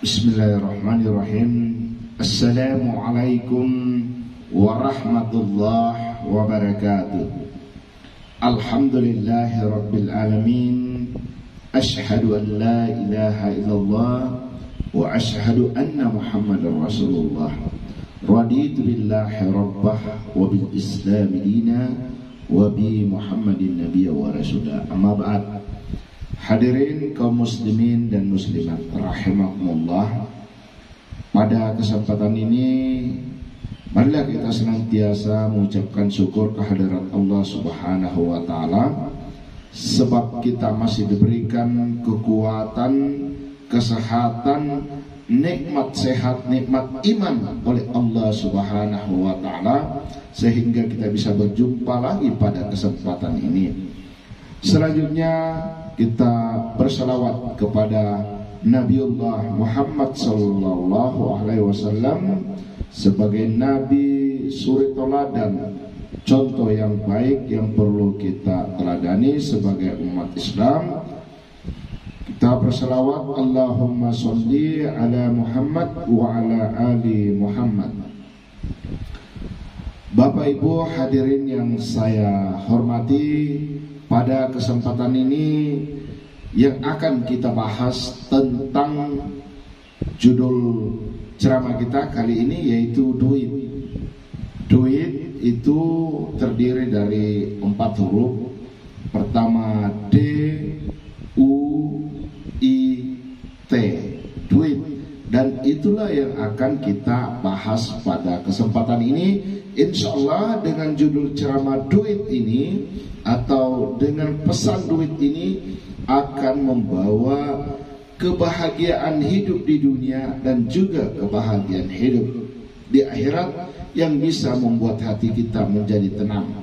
Bismillahirrahmanirrahim. Assalamualaikum warahmatullahi wabarakatuh. Alhamdulillahi rabbil alamin. Ashhadu an la ilaha illallah wa ashhadu anna Muhammadar Rasulullah. Raditu billahi rabbah wa bil islam dina wa bi Muhammadin nabiyya wa rasulah. Amma ba'd. Hadirin kaum muslimin dan muslimat rahimakumullah. Pada kesempatan ini marilah kita senantiasa mengucapkan syukur kehadirat Allah Subhanahu wa taala, sebab kita masih diberikan kekuatan, kesehatan, nikmat sehat, nikmat iman oleh Allah Subhanahu wa taala, sehingga kita bisa berjumpa lagi pada kesempatan ini. Selanjutnya kita bersalawat kepada Nabiullah Muhammad sallallahu alaihi wasallam sebagai nabi suri teladan, contoh yang baik yang perlu kita teladani sebagai umat Islam. Kita bersalawat, Allahumma sholli ala Muhammad wa ala ali Muhammad. Bapak Ibu hadirin yang saya hormati, pada kesempatan ini yang akan kita bahas tentang judul ceramah kita kali ini, yaitu duit. Duit itu terdiri dari 4 huruf. Pertama D, U, I, T, duit. Dan itulah yang akan kita bahas pada kesempatan ini. Insya Allah dengan judul ceramah duit ini atau dengan pesan duit ini akan membawa kebahagiaan hidup di dunia dan juga kebahagiaan hidup di akhirat yang bisa membuat hati kita menjadi tenang.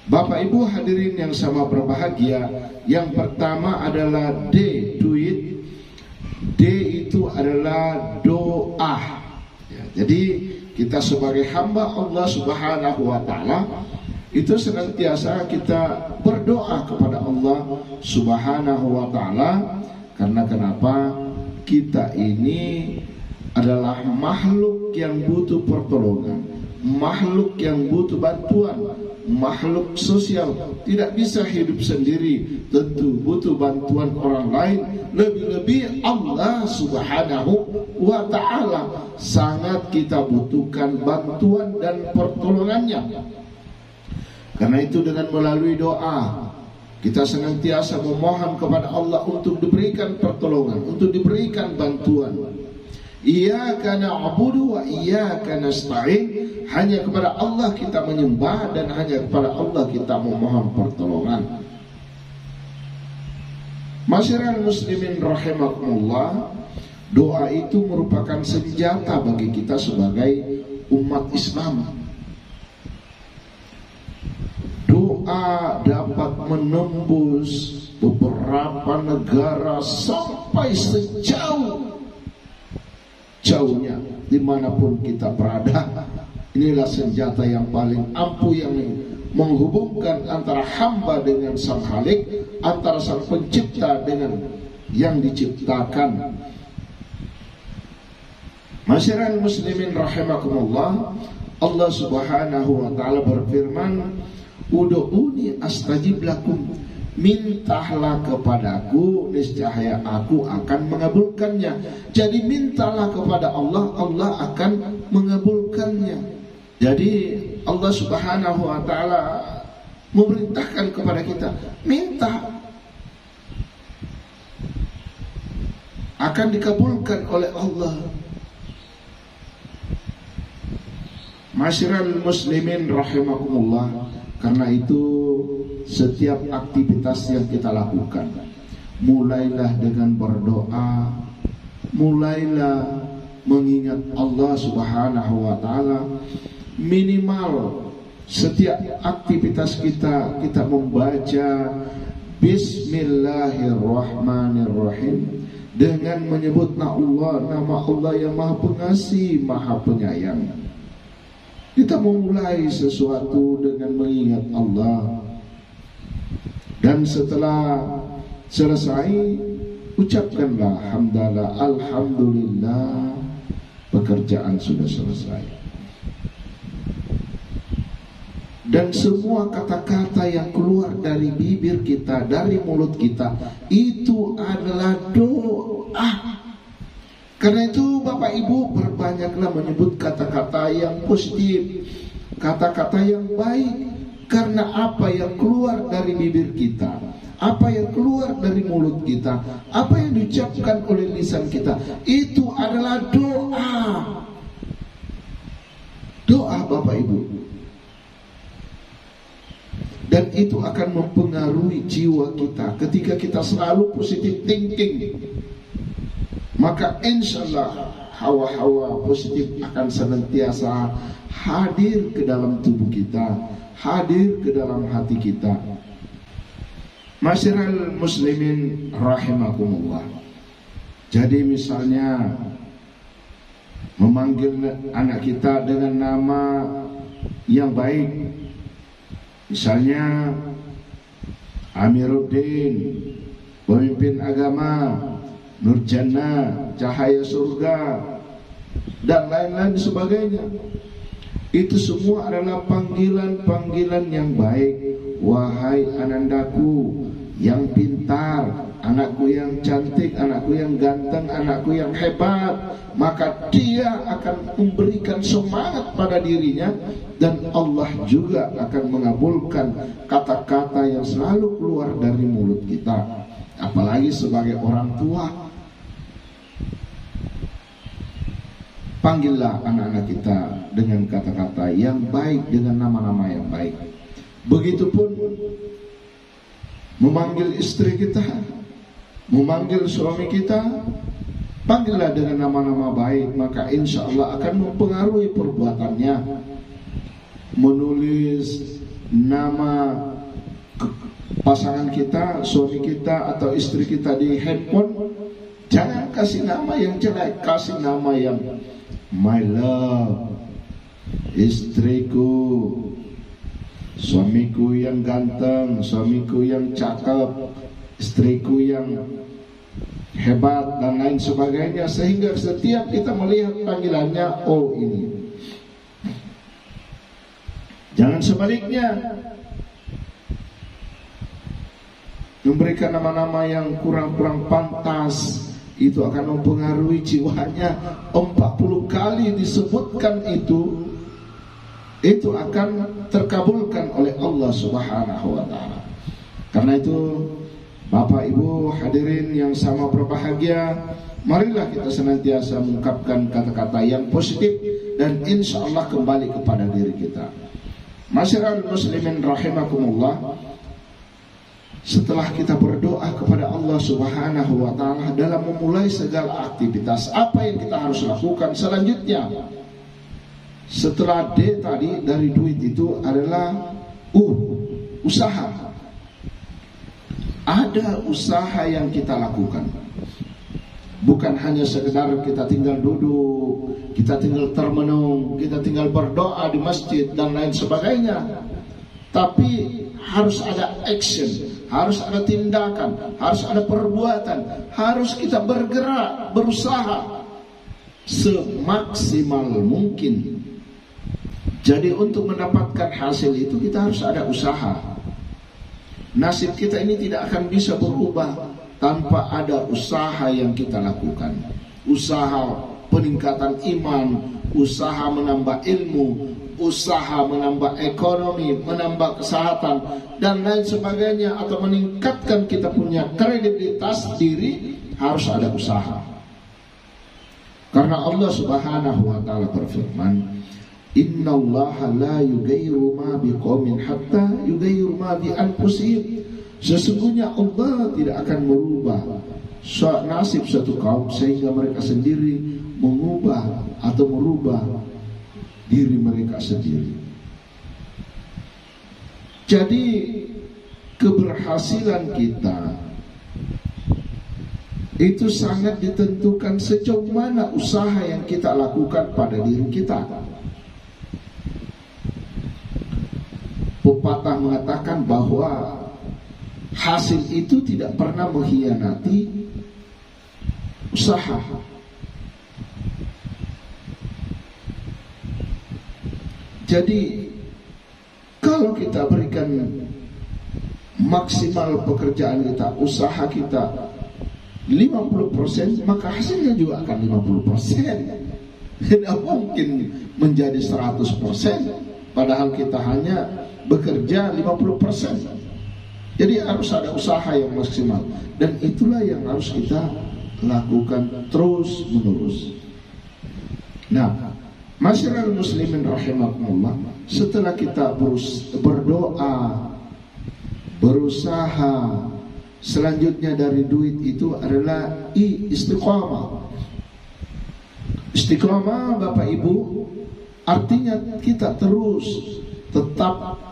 Bapak Ibu hadirin yang sama berbahagia, yang pertama adalah D, duit. D itu adalah doa. Jadi kita sebagai hamba Allah Subhanahu wa taala itu senantiasa kita berdoa kepada Allah Subhanahu wa taala. Karena kenapa? Kita ini adalah makhluk yang butuh pertolongan, makhluk yang butuh bantuan, makhluk sosial, tidak bisa hidup sendiri, tentu butuh bantuan orang lain. Lebih-lebih Allah Subhanahu wa ta'ala sangat kita butuhkan bantuan dan pertolongannya. Karena itu dengan melalui doa kita senantiasa memohon kepada Allah untuk diberikan pertolongan, untuk diberikan bantuan. Iyyaka na'budu wa iyyaka nasta'in. Hanya kepada Allah kita menyembah dan hanya kepada Allah kita memohon pertolongan. Masyiral muslimin rahimakumullah, doa itu merupakan senjata bagi kita sebagai umat Islam. Doa dapat menembus beberapa negara sampai sejauh-jauhnya dimanapun kita berada. Inilah senjata yang paling ampuh yang menghubungkan antara hamba dengan sang Khalik, antara sang pencipta dengan yang diciptakan. Masyiral muslimin rahimakumullah, Allah Subhanahu wa taala berfirman, "Ud'uni astajib lakum." Mintalah kepadaku, niscaya aku akan mengabulkannya. Jadi mintalah kepada Allah, Allah akan mengabulkannya. Jadi Allah Subhanahu wa ta'ala memerintahkan kepada kita, minta, akan dikabulkan oleh Allah. Masyiral muslimin rahimakumullah, karena itu setiap aktivitas yang kita lakukan, mulailah dengan berdoa, mulailah mengingat Allah Subhanahu wa ta'ala. Minimal setiap aktivitas kita membaca Bismillahirrahmanirrahim dengan menyebut nama Allah yang Maha Pengasih, Maha Penyayang. Kita memulai sesuatu dengan mengingat Allah, dan setelah selesai ucapkanlah hamdalah, alhamdulillah, pekerjaan sudah selesai. Dan semua kata-kata yang keluar dari bibir kita, dari mulut kita, itu adalah doa. Karena itu Bapak Ibu berbanyaklah menyebut kata-kata yang positif, kata-kata yang baik. Karena apa yang keluar dari bibir kita, apa yang keluar dari mulut kita, apa yang diucapkan oleh lisan kita, itu adalah doa. Doa Bapak Ibu. Dan itu akan mempengaruhi jiwa kita. Ketika kita selalu positive thinking, maka insya Allah hawa-hawa positif akan senantiasa hadir ke dalam tubuh kita, hadir ke dalam hati kita. Masyiral muslimin rahimakumullah. Jadi misalnya memanggil anak kita dengan nama yang baik, misalnya Amiruddin, pemimpin agama, Nurjannah, cahaya surga, dan lain-lain sebagainya. Itu semua adalah panggilan-panggilan yang baik. Wahai anandaku yang pintar, anakku yang cantik, anakku yang ganteng, anakku yang hebat, maka dia akan memberikan semangat pada dirinya, dan Allah juga akan mengabulkan kata-kata yang selalu keluar dari mulut kita. Apalagi sebagai orang tua, panggillah anak-anak kita dengan kata-kata yang baik, dengan nama-nama yang baik. Begitupun memanggil istri kita, memanggil suami kita, panggillah dengan nama-nama baik, maka insya Allah akan mempengaruhi perbuatannya. Menulis nama pasangan kita, suami kita atau istri kita di handphone, jangan kasih nama yang jelek, kasih nama yang my love, istriku, suamiku yang ganteng, suamiku yang cakep, istriku yang hebat, dan lain sebagainya. Sehingga setiap kita melihat panggilannya, oh ini. Jangan sebaliknya, memberikan nama-nama yang kurang-kurang pantas. Itu akan mempengaruhi jiwanya. 40 kali disebutkan itu akan terkabulkan oleh Allah Subhanahu wa ta'ala. Karena itu Bapak Ibu hadirin yang sama berbahagia, marilah kita senantiasa mengungkapkan kata-kata yang positif, dan insya Allah kembali kepada diri kita. Masyiral muslimin rahimakumullah. Setelah kita berdoa kepada Allah Subhanahu wa ta'ala dalam memulai segala aktivitas, apa yang kita harus lakukan selanjutnya? Setelah D tadi dari duit itu adalah usaha. Ada usaha yang kita lakukan. Bukan hanya sekedar kita tinggal duduk, kita tinggal termenung, kita tinggal berdoa di masjid dan lain sebagainya. Tapi harus ada action, harus ada tindakan, harus ada perbuatan, harus kita bergerak, berusaha semaksimal mungkin. Jadi untuk mendapatkan hasil itu kita harus ada usaha. Nasib kita ini tidak akan bisa berubah tanpa ada usaha yang kita lakukan. Usaha peningkatan iman, usaha menambah ilmu, usaha menambah ekonomi, menambah kesehatan, dan lain sebagainya, atau meningkatkan kita punya kredibilitas diri, harus ada usaha. Karena Allah Subhanahu wa ta'ala berfirman, innallaha la yughayyiru ma biqaumin hatta yughayyiru ma bi anfusihim. Sesungguhnya Allah tidak akan merubah nasib suatu kaum sehingga mereka sendiri mengubah atau merubah diri mereka sendiri. Jadi keberhasilan kita itu sangat ditentukan sejauh mana usaha yang kita lakukan pada diri kita. Pepatah mengatakan bahwa hasil itu tidak pernah mengkhianati usaha. Jadi kalau kita berikan maksimal pekerjaan kita, usaha kita 50%, maka hasilnya juga akan 50%. Tidak mungkin menjadi 100%, padahal kita hanya bekerja 50%. Jadi harus ada usaha yang maksimal, dan itulah yang harus kita lakukan terus menerus. Nah, masyarakat muslimin rahimakumullah, setelah kita berdoa, berusaha, selanjutnya dari duit itu adalah istiqamah. Istiqamah Bapak Ibu artinya kita terus tetap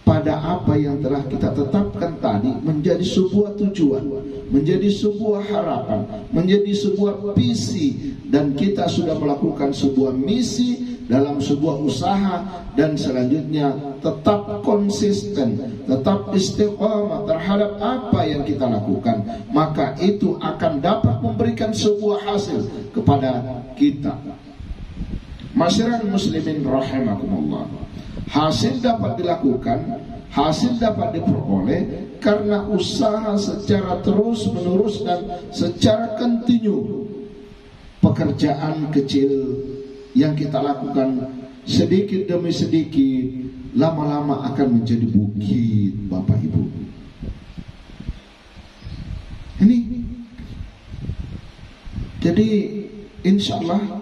pada apa yang telah kita tetapkan tadi, menjadi sebuah tujuan, menjadi sebuah harapan, menjadi sebuah visi, dan kita sudah melakukan sebuah misi dalam sebuah usaha, dan selanjutnya tetap konsisten, tetap istiqamah terhadap apa yang kita lakukan, maka itu akan dapat memberikan sebuah hasil kepada kita. Masyarakat muslimin rahimakumullah, hasil dapat dilakukan, hasil dapat diperoleh karena usaha secara terus menerus dan secara kontinu. Pekerjaan kecil yang kita lakukan sedikit demi sedikit, lama-lama akan menjadi bukit Bapak Ibu. Ini jadi insya Allah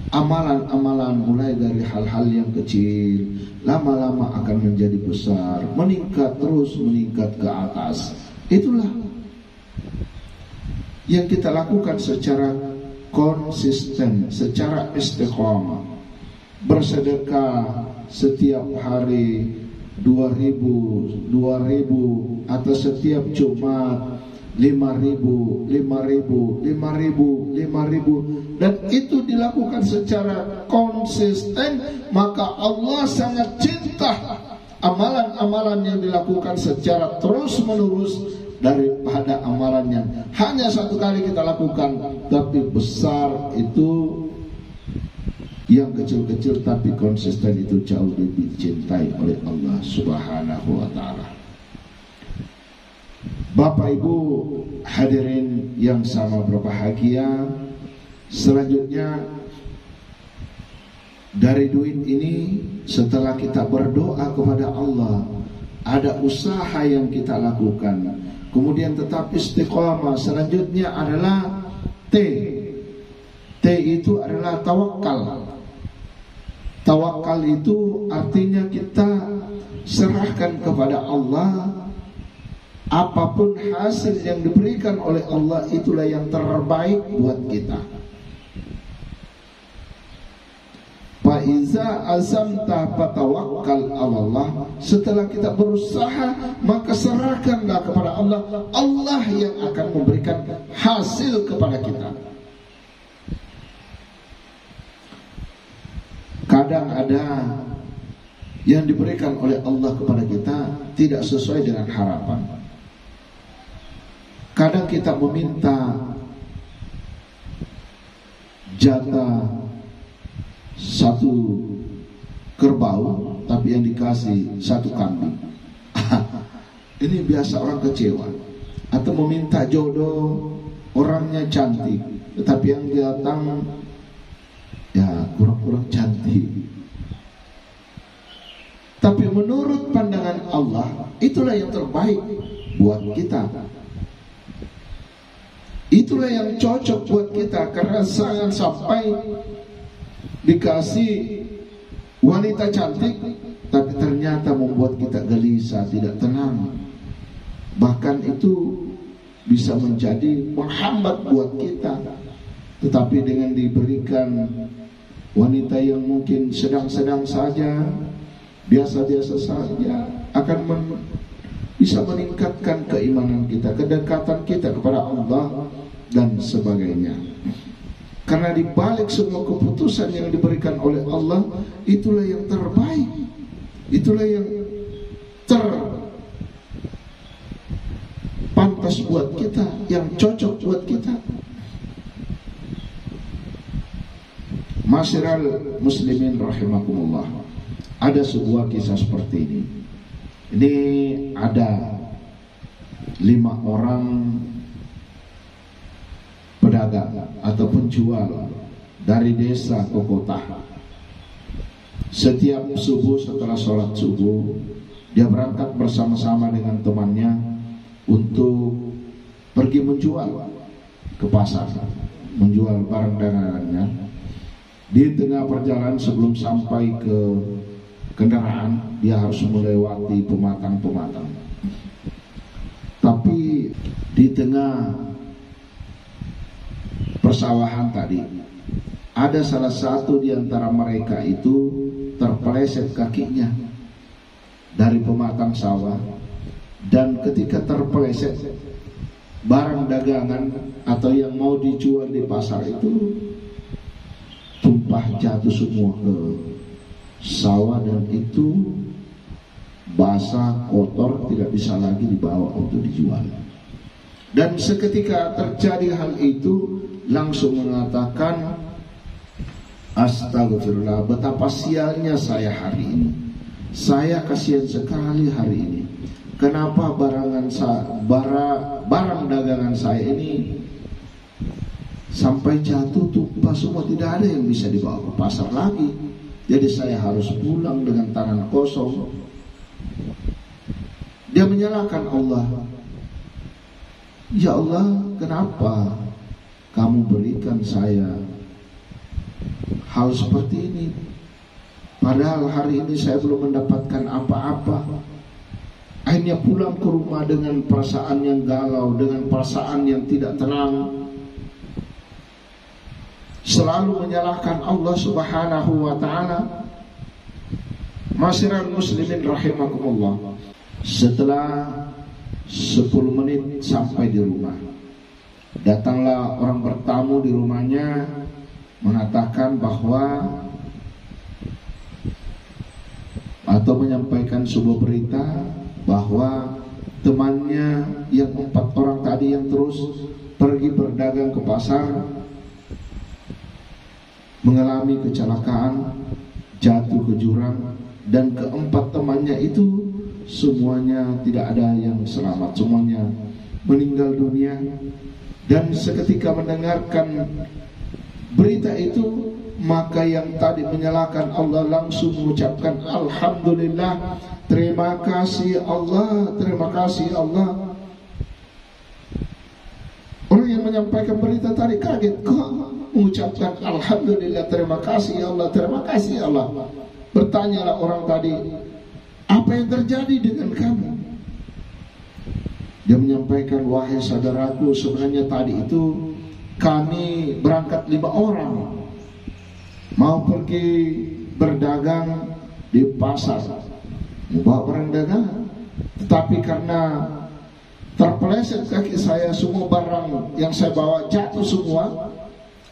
amalan-amalan mulai dari hal-hal yang kecil lama-lama akan menjadi besar, meningkat terus, meningkat ke atas. Itulah yang kita lakukan secara konsisten, secara istiqamah. Bersedekah setiap hari 2.000 atau setiap Jumat 5.000, dan itu dilakukan secara konsisten, maka Allah sangat cinta amalan-amalan yang dilakukan secara terus menerus daripada amalan yang hanya satu kali kita lakukan tapi besar. Itu yang kecil-kecil tapi konsisten, itu jauh lebih dicintai oleh Allah Subhanahu wa ta'ala. Bapak Ibu hadirin yang sama berbahagia, selanjutnya dari duit ini, setelah kita berdoa kepada Allah, ada usaha yang kita lakukan, kemudian tetap istiqamah. Selanjutnya adalah T itu adalah tawakal. Tawakal itu artinya kita serahkan kepada Allah. Apapun hasil yang diberikan oleh Allah, itulah yang terbaik buat kita. Fa'iza azamta fatawakkal 'alallah. Setelah kita berusaha, maka serahkanlah kepada Allah. Allah yang akan memberikan hasil kepada kita. Kadang ada yang diberikan oleh Allah kepada kita tidak sesuai dengan harapan. Kadang kita meminta jatah 1 kerbau, tapi yang dikasih 1 kambing. Ini biasa orang kecewa. Atau meminta jodoh, orangnya cantik, tetapi yang datang ya kurang-kurang cantik. Tapi menurut pandangan Allah, itulah yang terbaik buat kita. Itulah yang cocok buat kita. Karena jangan sampai dikasih wanita cantik tapi ternyata membuat kita gelisah, tidak tenang. Bahkan itu bisa menjadi menghambat buat kita. Tetapi dengan diberikan wanita yang mungkin sedang-sedang saja, biasa-biasa saja, akan bisa meningkatkan keimanan kita, kedekatan kita kepada Allah dan sebagainya. Karena di balik semua keputusan yang diberikan oleh Allah, itulah yang terbaik, itulah yang terpantas buat kita, yang cocok buat kita. Masyiral muslimin rahimakumullah, ada sebuah kisah seperti ini. Ini ada 5 orang pedagang atau penjual dari desa ke kota. Setiap subuh, setelah sholat subuh, dia berangkat bersama-sama dengan temannya untuk pergi menjual ke pasar, menjual barang dagangannya. Di tengah perjalanan sebelum sampai ke kendaraan, dia harus melewati pematang-pematang. Tapi di tengah persawahan tadi, ada salah satu di antara mereka itu terpeleset kakinya dari pematang sawah, dan ketika terpeleset, barang dagangan atau yang mau dijual di pasar itu tumpah jatuh semua ke sawah, dan itu basah, kotor, tidak bisa lagi dibawa untuk dijual. Dan seketika terjadi hal itu, langsung mengatakan, astagfirullah, betapa sialnya saya hari ini. Saya kasihan sekali hari ini. Kenapa barang dagangan saya ini sampai jatuh tumpah semua, tidak ada yang bisa dibawa ke pasar lagi. Jadi saya harus pulang dengan tangan kosong. Dia menyalahkan Allah. Ya Allah, kenapa kamu berikan saya hal seperti ini? Padahal hari ini saya belum mendapatkan apa-apa. Akhirnya pulang ke rumah dengan perasaan yang galau, dengan perasaan yang tidak tenang. Selalu menyalahkan Allah Subhanahu wa ta'ala. Masyiral muslimin rahimakumullah, setelah 10 menit sampai di rumah, datanglah orang bertamu di rumahnya, mengatakan bahwa atau menyampaikan sebuah berita bahwa temannya yang 4 orang tadi yang terus pergi berdagang ke pasar mengalami kecelakaan, jatuh ke jurang, dan ke-4 temannya itu semuanya tidak ada yang selamat, semuanya meninggal dunia. Dan seketika mendengarkan berita itu, maka yang tadi menyalahkan Allah langsung mengucapkan alhamdulillah, terima kasih Allah, terima kasih Allah. Orang yang menyampaikan berita tadi kaget, kok mengucapkan alhamdulillah, terima kasih Allah, terima kasih Allah. Bertanyalah orang tadi, apa yang terjadi dengan kamu? Dia menyampaikan, wahai saudaraku, sebenarnya tadi itu kami berangkat 5 orang mau pergi berdagang di pasar, membawa barang dagangan, tetapi karena terpeleset kaki saya, semua barang yang saya bawa jatuh semua.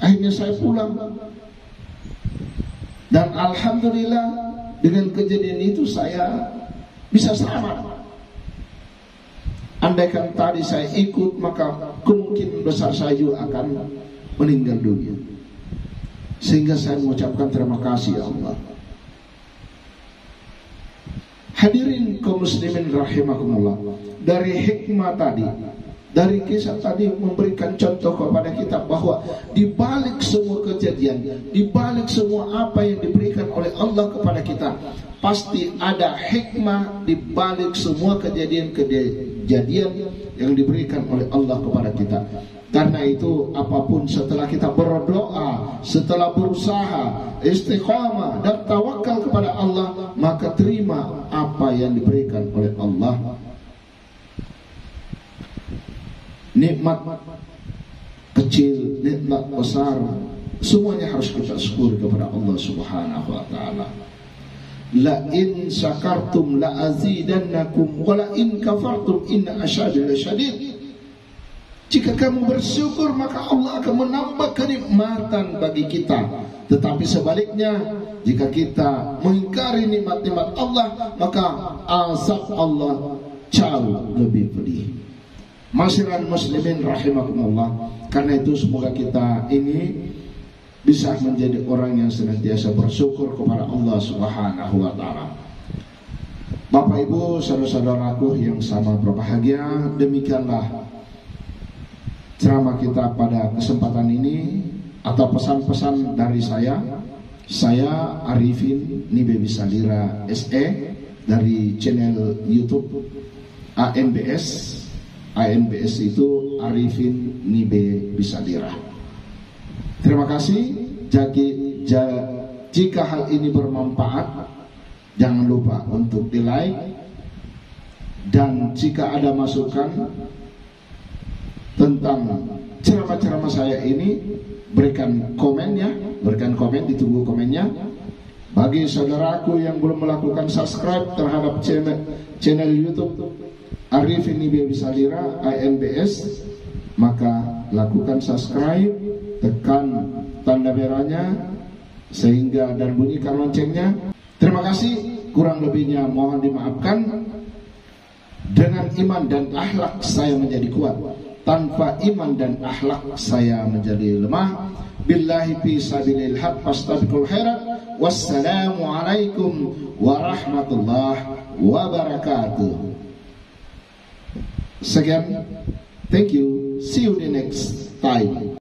Akhirnya saya pulang. Dan alhamdulillah dengan kejadian itu saya bisa selamat. Andaikan tadi saya ikut, maka kemungkinan besar saya juga akan meninggal dunia. Sehingga saya mengucapkan terima kasih ya Allah. Hadirin kaum muslimin rahimakumullah, dari hikmah tadi, dari kisah tadi memberikan contoh kepada kita bahwa di balik semua kejadian, di balik semua apa yang diberikan oleh Allah kepada kita, pasti ada hikmah di balik semua kejadian-kejadian yang diberikan oleh Allah kepada kita. Karena itu apapun, setelah kita berdoa, setelah berusaha, istiqamah dan tawakal kepada Allah, maka terima apa yang diberikan oleh Allah. Nikmat kecil, nikmat besar, semuanya harus kita syukuri kepada Allah Subhanahu wa ta'ala. La in syakartum la azidannakum wa la in kafartum inna asyadi lasyadid. Jika kamu bersyukur, maka Allah akan menambah kenikmatan bagi kita. Tetapi sebaliknya, jika kita mengingkari nikmat-nikmat Allah, maka azab Allah jauh lebih pedih. Masyiral muslimin rahimakumullah. Karena itu semoga kita ini bisa menjadi orang yang senantiasa bersyukur kepada Allah Subhanahu wa taala. Bapak Ibu, saudara-saudaraku yang sama berbahagia, demikianlah ceramah kita pada kesempatan ini atau pesan-pesan dari saya Arifin Nibe Bisalira SE dari channel YouTube ANBS. ANBS itu Arifin Nibe Bisalira. Terima kasih. Jika hal ini bermanfaat, jangan lupa untuk di like, dan jika ada masukan tentang ceramah-ceramah saya ini, berikan komen, ditunggu komennya. Bagi saudaraku yang belum melakukan subscribe terhadap channel YouTube Arifin Nibe Bisalira ANBS, maka lakukan subscribe, tekan tanda merahnya sehingga dan bunyikan loncengnya. Terima kasih, kurang lebihnya mohon dimaafkan. Dengan iman dan akhlak saya menjadi kuat, tanpa iman dan akhlak saya menjadi lemah. Billahi fi sabilil haq fastabiqul khairat. Wassalamu alaikum warahmatullahi wabarakatuh. Sekian, thank you, see you the next time.